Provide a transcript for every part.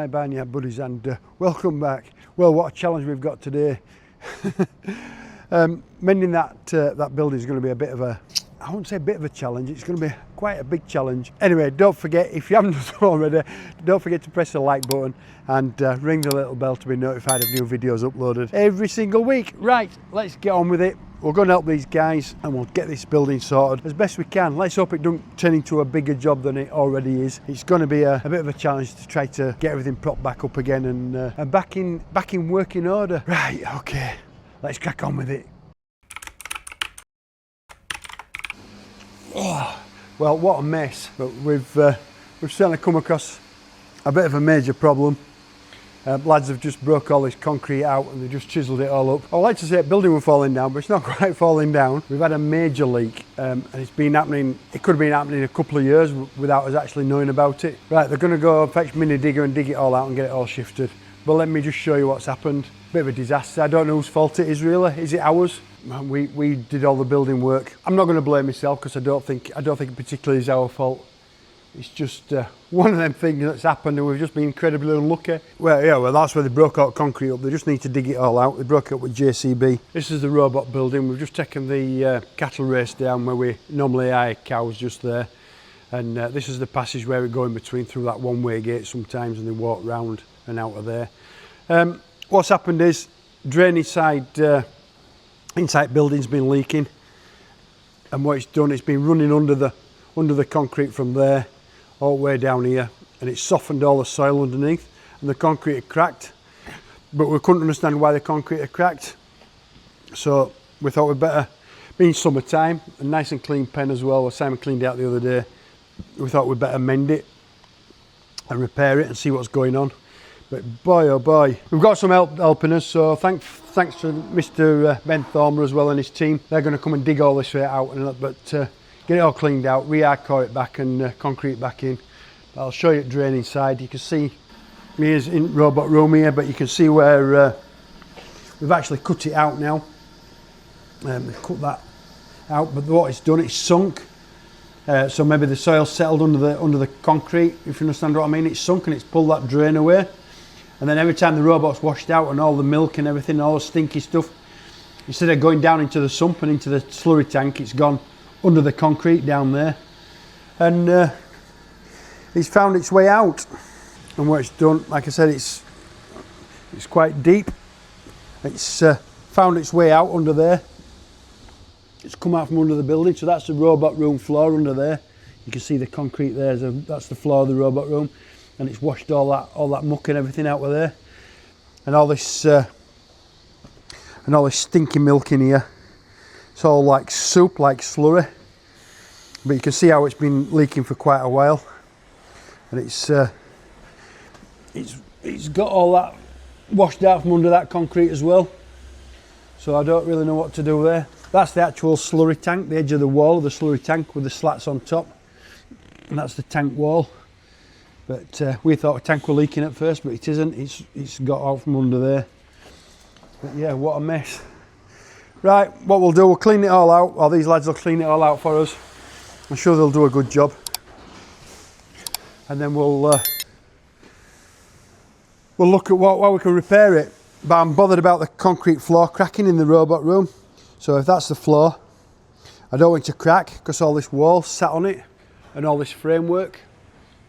my barnyard buddies, and welcome back. Well, what a challenge we've got today. Mending that building is going to be a bit of a, I won't say a bit of a challenge, it's going to be quite a big challenge. Anyway, don't forget, if you haven't done so already, don't forget to press the like button and ring the little bell to be notified of new videos uploaded every single week. Right, let's get on with it. We're going to help these guys and we'll get this building sorted as best we can. Let's hope it doesn't turn into a bigger job than it already is. It's going to be a bit of a challenge to try to get everything propped back up again and back in working order. Right, okay, let's crack on with it. Oh, well, what a mess, but we've certainly come across a bit of a major problem. Lads have just broke all this concrete out and they just chiselled it all up. I like to say building was falling down, but it's not quite falling down. We've had a major leak and it's been happening, it could have been happening a couple of years without us actually knowing about it. Right, they're going to go fetch mini digger and dig it all out and get it all shifted. But let me just show you what's happened. Bit of a disaster. I don't know whose fault it is really. Is it ours? We did all the building work. I'm not going to blame myself because I don't think it particularly is our fault. It's just one of them things that's happened and we've just been incredibly unlucky. Well, yeah, well that's where they broke out concrete up. They just need to dig it all out. They broke it up with JCB. This is the robot building. We've just taken the cattle race down where we normally hire cows just there. And this is the passage where we go in between through that one-way gate sometimes and they walk round and out of there. What's happened is drain inside building's been leaking. And what it's done, it's been running under the concrete from there all the way down here, and it's softened all the soil underneath and the concrete had cracked, but we couldn't understand why the concrete had cracked, so we thought we'd better, being summertime, a nice and clean pen as well, Simon cleaned it out the other day, we thought we'd better mend it and repair it and see what's going on. But boy oh boy, we've got some help helping us, so thanks to Mr. Ben Thormer as well and his team. They're going to come and dig all this out and get it all cleaned out, re-hardcore it back and concrete back in. I'll show you it drain inside. You can see here's in robot room here, but you can see where we've actually cut it out now. We've cut that out, but what it's done, it's sunk. So maybe the soil settled under the concrete, if you understand what I mean. It's sunk and it's pulled that drain away. And then every time the robot's washed out and all the milk and everything, all the stinky stuff, instead of going down into the sump and into the slurry tank, it's gone under the concrete down there, and it's found its way out. And what it's done, like I said, it's quite deep. It's found its way out under there. It's come out from under the building, so that's the robot room floor under there. You can see the concrete there. That's the floor of the robot room, and it's washed all that muck and everything out of there, and all this stinky milk in here. It's all like soup, like slurry, but you can see how it's been leaking for quite a while, and it's got all that washed out from under that concrete as well. So I don't really know what to do there. That's the actual slurry tank, the edge of the wall of the slurry tank with the slats on top, and that's the tank wall. But we thought a tank were leaking at first, but it isn't. It's got out from under there. But yeah, what a mess. Right, what we'll do, we'll clean it all out, or these lads will clean it all out for us. I'm sure they'll do a good job. And then we'll look at how we can repair it. But I'm bothered about the concrete floor cracking in the robot room. So if that's the floor, I don't want it to crack because all this wall sat on it and all this framework.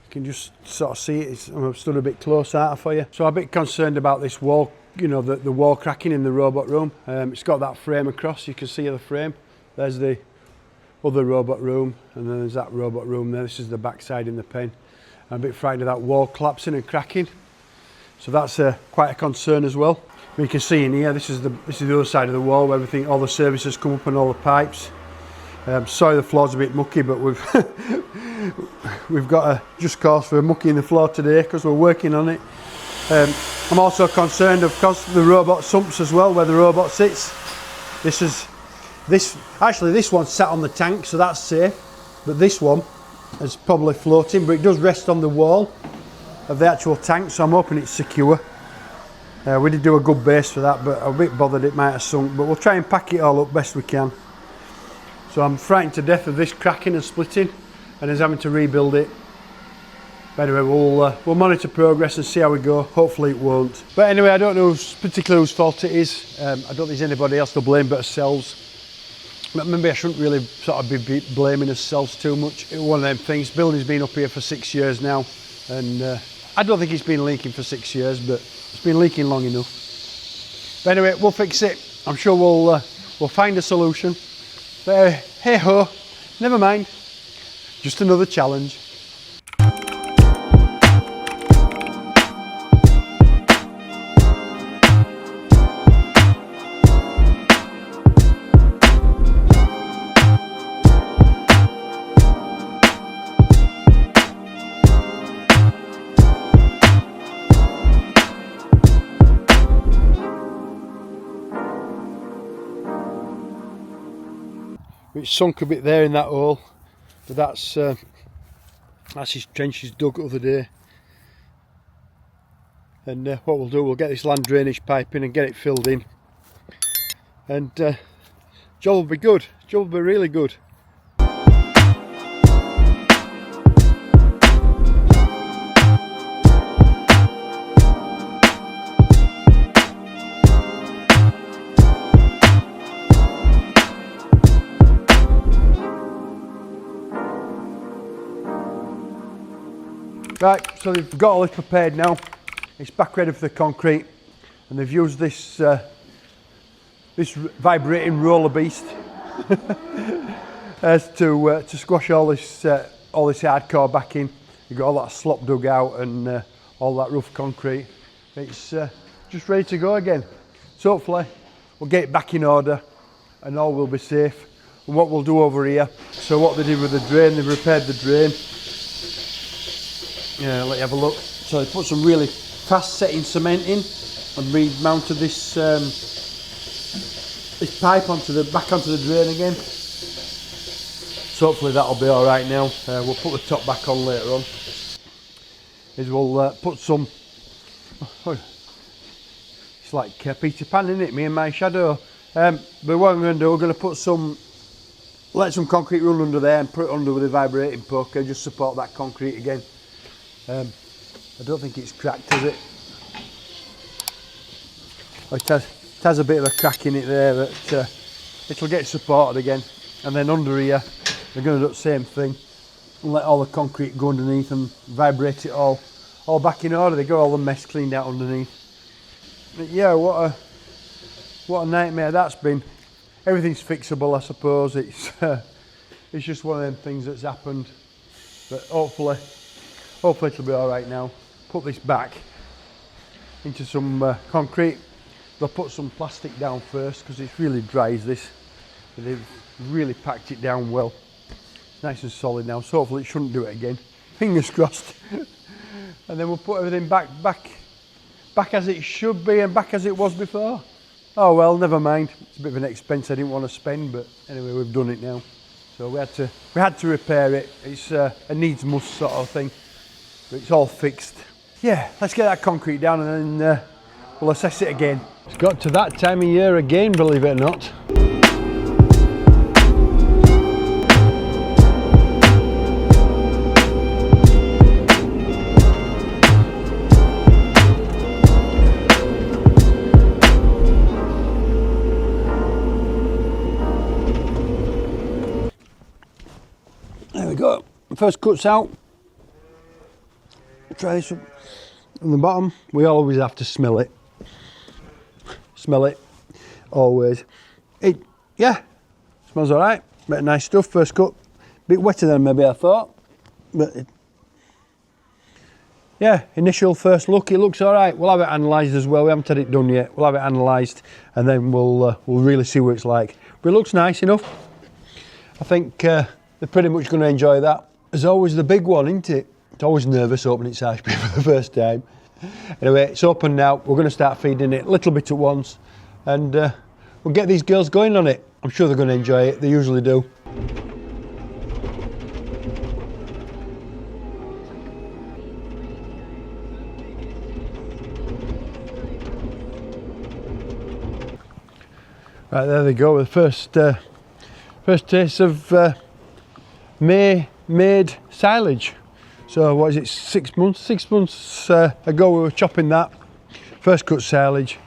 You can just sort of see it. I've stood a bit close out for you. So I'm a bit concerned about this wall. You know, the wall cracking in the robot room. It's got that frame across, you can see the frame. There's the other robot room, and then there's that robot room there. This is the back side in the pen. I'm a bit frightened of that wall collapsing and cracking. So that's quite a concern as well. But you can see in here, this is the other side of the wall where everything, all the services come up and all the pipes. Sorry the floor's a bit mucky, but we've got a just cause for mucking the floor today because we're working on it. I'm also concerned, of course, the robot sumps as well, where the robot sits. Actually this one sat on the tank, so that's safe, but this one is probably floating, but it does rest on the wall of the actual tank, so I'm hoping it's secure. We did do a good base for that, but I'm a bit bothered it might have sunk, but we'll try and pack it all up best we can. So I'm frightened to death of this cracking and splitting and us having to rebuild it. But anyway, we'll monitor progress and see how we go. Hopefully it won't. But anyway, I don't know particularly whose fault it is. I don't think there's anybody else to blame but ourselves. But maybe I shouldn't really sort of be blaming ourselves too much. It's one of them things. Building's been up here for 6 years now, and I don't think it's been leaking for 6 years, but it's been leaking long enough. But anyway, we'll fix it. I'm sure we'll find a solution. But hey ho, never mind. Just another challenge. It's sunk a bit there in that hole, but that's his trench he's dug the other day. And what we'll do, we'll get this land drainage pipe in and get it filled in, and job will be good. Job will be really good. Right, so they've got all this prepared now. It's back ready for the concrete, and they've used this this vibrating roller beast as to squash all this hardcore back in. You've got all that slop dug out and all that rough concrete. It's just ready to go again. So hopefully we'll get it back in order and all will be safe. And what we'll do over here, so what they did with the drain, they've repaired the drain. Yeah, let you have a look. So they put some really fast setting cement in and remounted this this pipe back onto the drain again. So hopefully that'll be all right now. We'll put the top back on later on. We'll put some. It's like Peter Pan, isn't it? Me and my shadow. But what I'm going to do, we're going to put let some concrete run under there and put it under with a vibrating poker and just support that concrete again. I don't think it's cracked, is it? Oh, it has a bit of a crack in it there, but it'll get supported again. And then under here, they're going to do the same thing and let all the concrete go underneath and vibrate it all back in order. They got all the mess cleaned out underneath. But yeah, what a nightmare that's been. Everything's fixable, I suppose. It's just one of them things that's happened, but hopefully it'll be all right now. Put this back into some concrete. They'll put some plastic down first because it's really dry as this. They've really packed it down well. Nice and solid now, so hopefully it shouldn't do it again. Fingers crossed. And then we'll put everything back as it should be and back as it was before. Oh well, never mind. It's a bit of an expense I didn't want to spend, but anyway, we've done it now. So we had to repair it. It's a needs must sort of thing. But it's all fixed. Yeah, let's get that concrete down and then we'll assess it again. It's got to that time of year again, believe it or not. There we go. The first cut's out. Try this on the bottom. We always have to smell it. Smell it, always. Yeah, smells all right. Bit of nice stuff. First cut, bit wetter than maybe I thought, but yeah, initial first look, it looks all right. We'll have it analysed as well. We haven't had it done yet. We'll have it analysed, and then we'll really see what it's like. But it looks nice enough. I think they're pretty much going to enjoy that. There's always the big one, isn't it? It's always nervous opening size for the first time. Anyway, it's open now. We're going to start feeding it a little bit at once, and we'll get these girls going on it. I'm sure they're going to enjoy it. They usually do. Right, there they go. The first taste of May made silage. So what is it, 6 months? 6 months ago we were chopping that. First cut silage.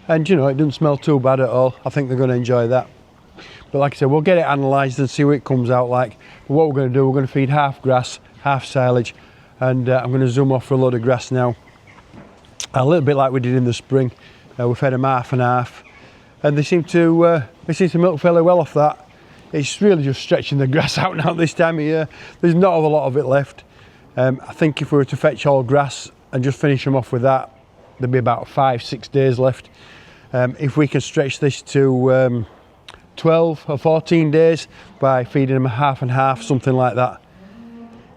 And you know, it doesn't smell too bad at all. I think they're going to enjoy that. But like I said, we'll get it analysed and see what it comes out like. But what we're going to do, we're going to feed half grass, half silage. And I'm going to zoom off for a load of grass now. A little bit like we did in the spring. We fed them half and half. And they seem to milk fairly well off that. It's really just stretching the grass out now this time of year. There's not a lot of it left. I think if we were to fetch all grass and just finish them off with that, there'd be about 5-6 days left. If we can stretch this to 12 or 14 days by feeding them half and half, something like that.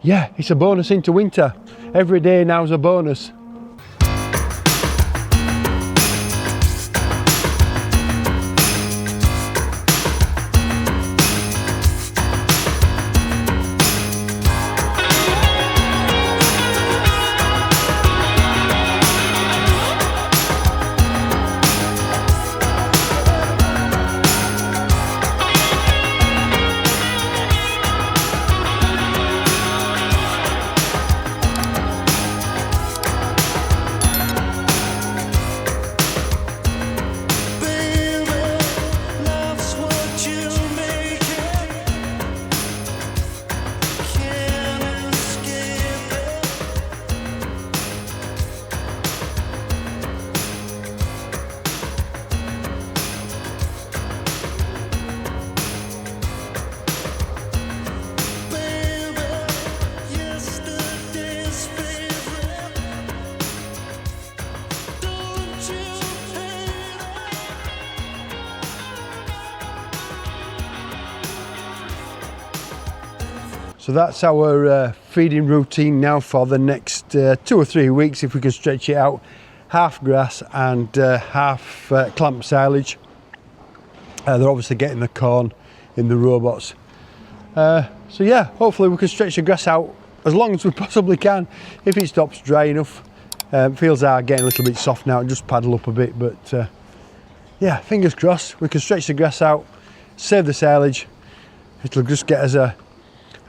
Yeah, it's a bonus into winter. Every day now is a bonus. So that's our feeding routine now for the next 2 or 3 weeks, if we can stretch it out. Half grass and half clamp silage. They're obviously getting the corn in the robots. So yeah, hopefully we can stretch the grass out as long as we possibly can. If it stops dry enough, fields are getting a little bit soft now, and just paddle up a bit, but yeah, fingers crossed we can stretch the grass out, save the silage. It'll just get us a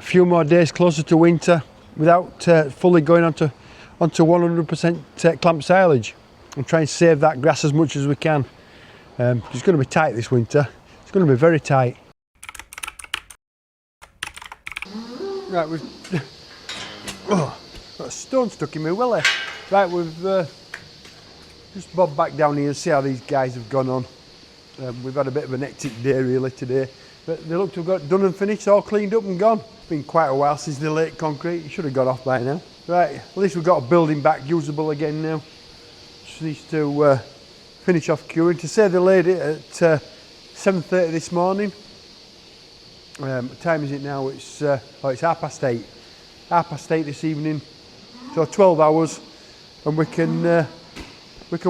few more days closer to winter without fully going onto 100% clamp silage, and try and save that grass as much as we can. It's going to be tight this winter. It's going to be very tight. Right, we've got a stone stuck in my willy. Right, we've just bobbed back down here and see how these guys have gone on. We've had a bit of an hectic day really today, but they look to have got done and finished, all cleaned up and gone. It's been quite a while since they laid concrete. It should have got off by now. Right, at least we've got a building back usable again now. Just needs to finish off curing. To say they laid it at 7:30 this morning. What time is it now? It's 8:30. 8:30 this evening. So 12 hours, and we can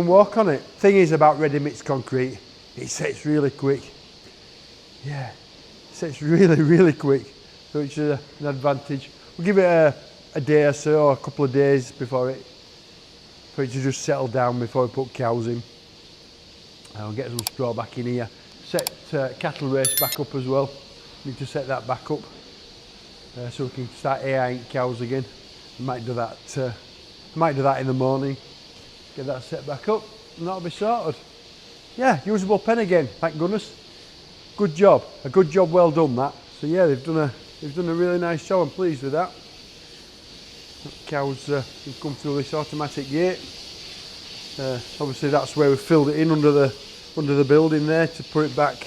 walk on it. Thing is about ready mix concrete, it sets really quick. Yeah, it sets really quick. So it's an advantage. We'll give it a day or so, or a couple of days for it to just settle down before we put cows in. I'll get some straw back in here. Set cattle race back up as well. Need to set that back up so we can start AIing cows again. I might do that in the morning. Get that set back up, and that'll be sorted. Yeah, usable pen again, thank goodness. Good job, a good job, well done that. So yeah, they've done a really nice job. I'm pleased with that. Cows have come through this automatic gate. Obviously that's where we filled it in under the building there to put it back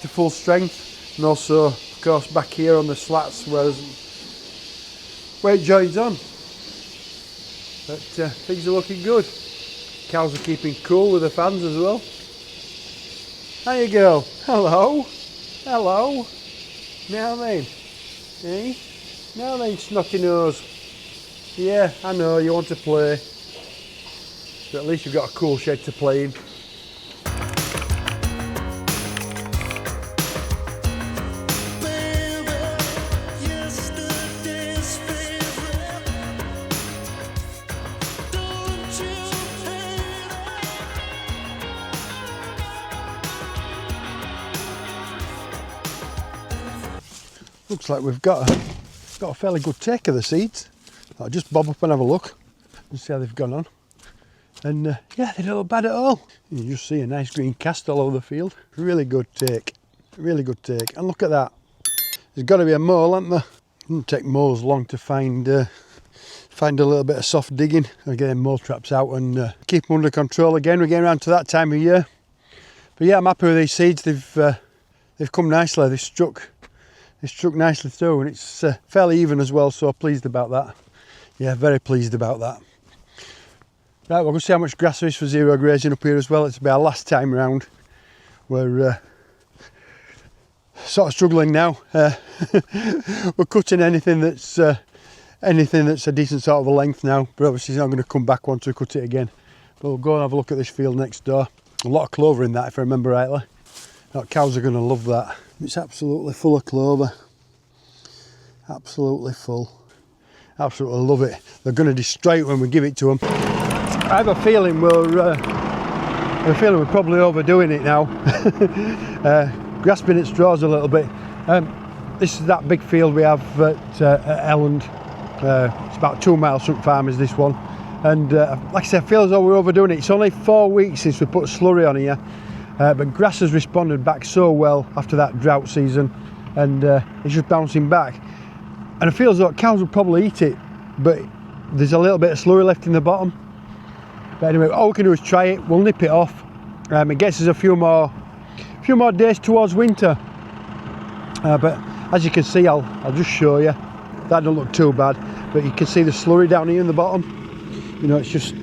to full strength, and also of course back here on the slats where it joins on. But things are looking good. Cows are keeping cool with the fans as well. Hiya girl, hello, hello. Now then, eh? Now then, snotty nose. Yeah, I know you want to play, but at least you've got a cool shed to play in. Looks like we've got got a fairly good take of the seeds. I'll just bob up and have a look and see how they've gone on. And yeah, they don't look bad at all. You just see a nice green cast all over the field. Really good take, really good take. And look at that. There's got to be a mole, hasn't there? It doesn't take moles long to find a little bit of soft digging. I'll get them mole traps out and keep them under control again. We're getting around to that time of year. But yeah, I'm happy with these seeds. They've come nicely. They've struck nicely through, and it's fairly even as well, so pleased about that. Yeah, very pleased about that. Right, we're going to see how much grass there is for zero grazing up here as well. It's about our last time round. We're sort of struggling now. We're cutting anything that's a decent sort of a length now, but obviously it's not going to come back once we cut it again. But we'll go and have a look at this field next door. A lot of clover in that, if I remember rightly. Cows are going to love that. It's absolutely full of clover. Absolutely full. Absolutely love it. They're going to destroy it when we give it to them. I have a feeling we're probably overdoing it now. Grasping at straws a little bit. This is that big field we have at Elland. It's about 2 miles from farm is this one. And like I said, I feel as though we're overdoing it. It's only 4 weeks since we put slurry on here. But grass has responded back so well after that drought season, and it's just bouncing back. And I feel as though cows will probably eat it, but there's a little bit of slurry left in the bottom. But anyway, all we can do is try it. We'll nip it off. It gets us a few more days towards winter. But as you can see, I'll just show you. That don't look too bad, but you can see the slurry down here in the bottom. You know, it's just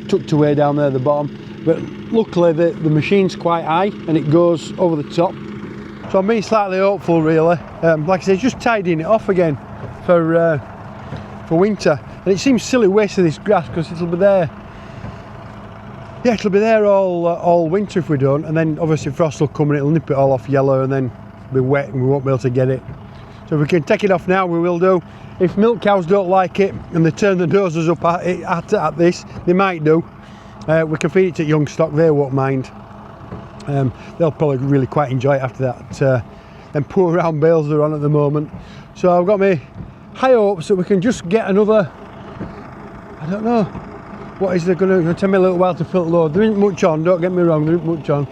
tucked away down there at the bottom. But luckily the machine's quite high and it goes over the top. So I'm being slightly hopeful really. Like I say, just tidying it off again for winter. And it seems silly wasting this grass because it'll be there. Yeah, it'll be there all winter if we don't. And then obviously frost will come and it'll nip it all off yellow and then be wet and we won't be able to get it. So if we can take it off now, we will do. If milk cows don't like it and they turn their noses up at this, they might do. We can feed it to young stock, they won't mind. They'll probably really quite enjoy it after that. Them poor round bales they're on at the moment. So I've got me high hopes that we can just get another, I don't know, what is there going to take me a little while to fill the load. There isn't much on, don't get me wrong, there isn't much on.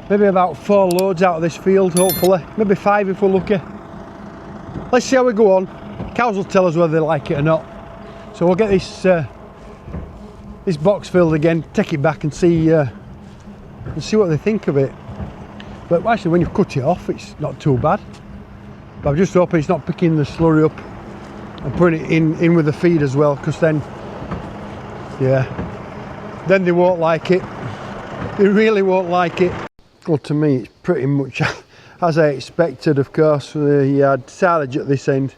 Maybe about 4 loads out of this field, hopefully. Maybe 5 if we're lucky. Let's see how we go on. Cows will tell us whether they like it or not. So we'll get this box filled again, take it back and see what they think of it. But actually when you've cut it off, it's not too bad. But I'm just hoping it's not picking the slurry up and putting it in with the feed as well, because then, yeah, then they won't like it. They really won't like it. Well, to me, it's pretty much as I expected, of course. They had silage at this end,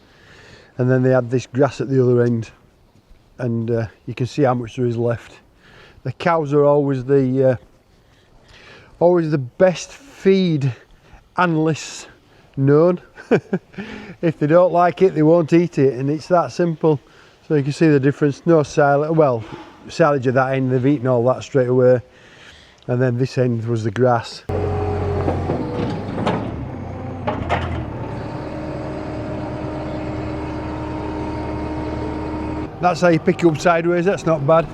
and then they had this grass at the other end. And you can see how much there is left. The cows are always the best feed analysts known. If they don't like it, they won't eat it, and it's that simple. So you can see the difference. No silage, well, silage at that end, they've eaten all that straight away, and then this end was the grass. That's how you pick it up sideways, that's not bad.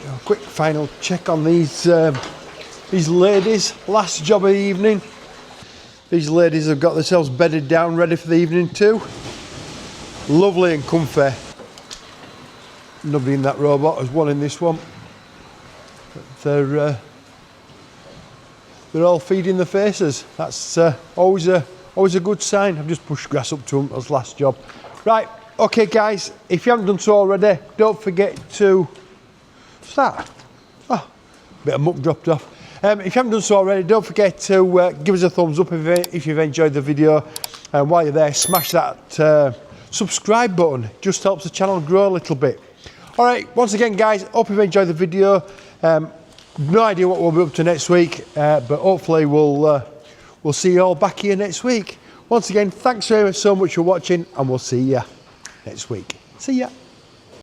A quick final check on these ladies. Last job of the evening. These ladies have got themselves bedded down, ready for the evening too. Lovely and comfy. Nobody in that robot, there's one in this one. But they're all feeding their faces. That's always a good sign. I've just pushed grass up to them. That was last job. Right, okay guys, if you haven't done so already, don't forget to... What's that? Oh, a bit of muck dropped off. If you haven't done so already, don't forget to give us a thumbs up if you've enjoyed the video. And while you're there, smash that subscribe button. It just helps the channel grow a little bit. All right, once again guys, hope you've enjoyed the video. No idea what we'll be up to next week, but hopefully we'll see you all back here next week. Once again, thanks so much for watching, and we'll see you next week. See ya.